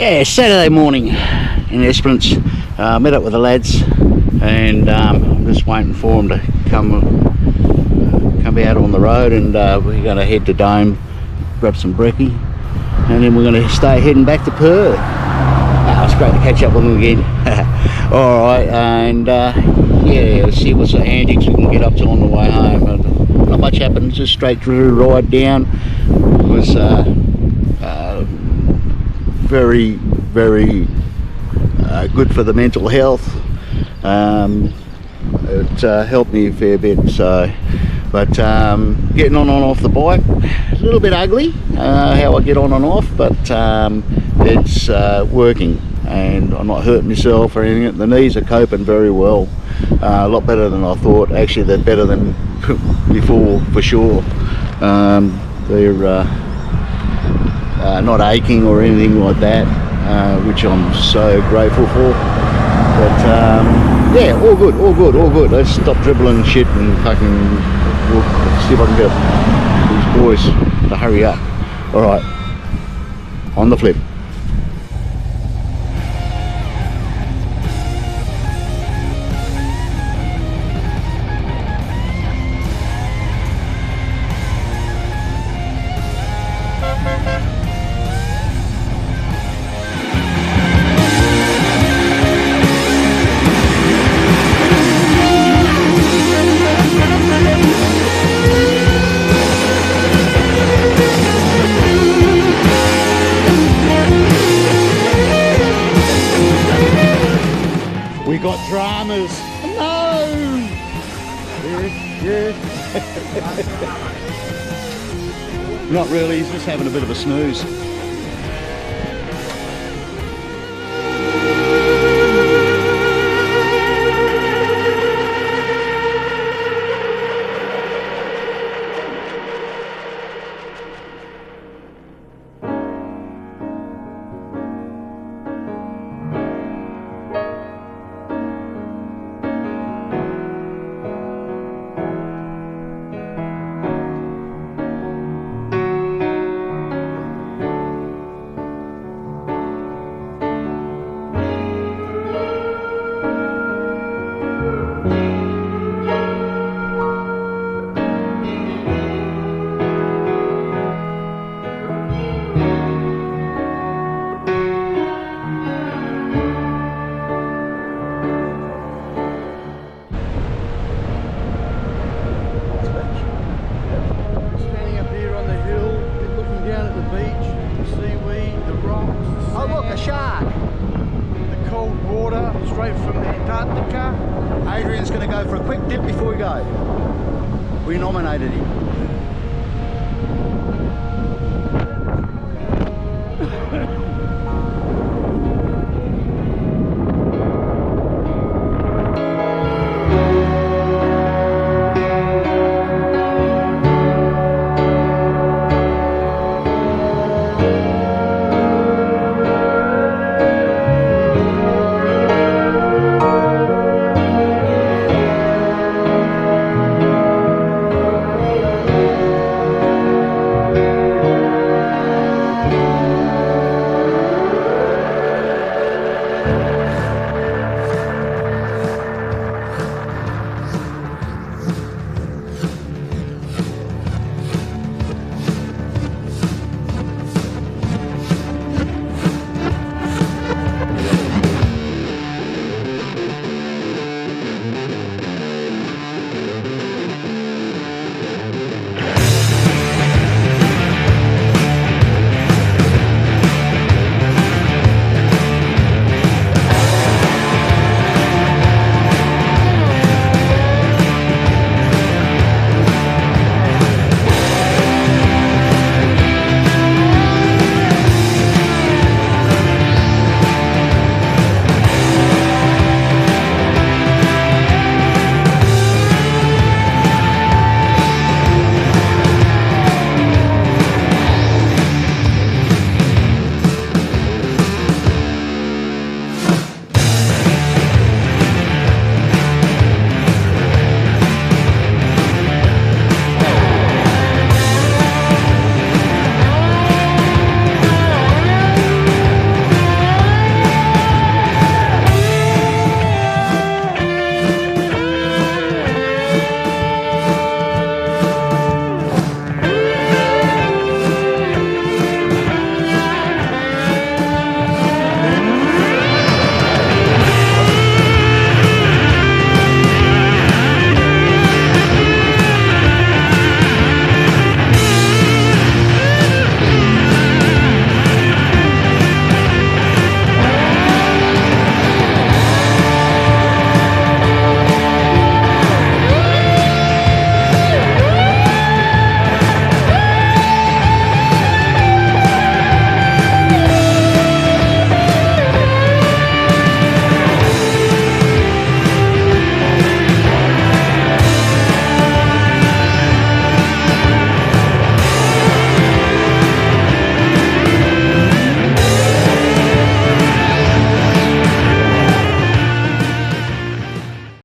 Yeah, Saturday morning in Esperance. Met up with the lads, and I'm just waiting for them to come out on the road, and we're going to head to Dome, grab some brekkie, and then we're going to stay heading back to Perth. It's great to catch up with them again. All right, and yeah, see what sort of antics we can get up to on the way home. Not much happened, just straight through, ride down. It was very good for the mental health. It helped me a fair bit. So, but getting on and off the bike, a little bit ugly how I get on and off, but it's working, and I'm not hurting myself or anything. The knees are coping very well, a lot better than I thought. Actually, they're better than before for sure. They're not aching or anything like that, which I'm so grateful for. But yeah, all good. Let's stop dribbling shit and fucking see if I can get these boys to hurry up. All right, on the flip. We got dramas. No! Yeah. Not really, he's just having a bit of a snooze. Straight from Antarctica. Adrian's going to go for a quick dip before we go. We nominated him.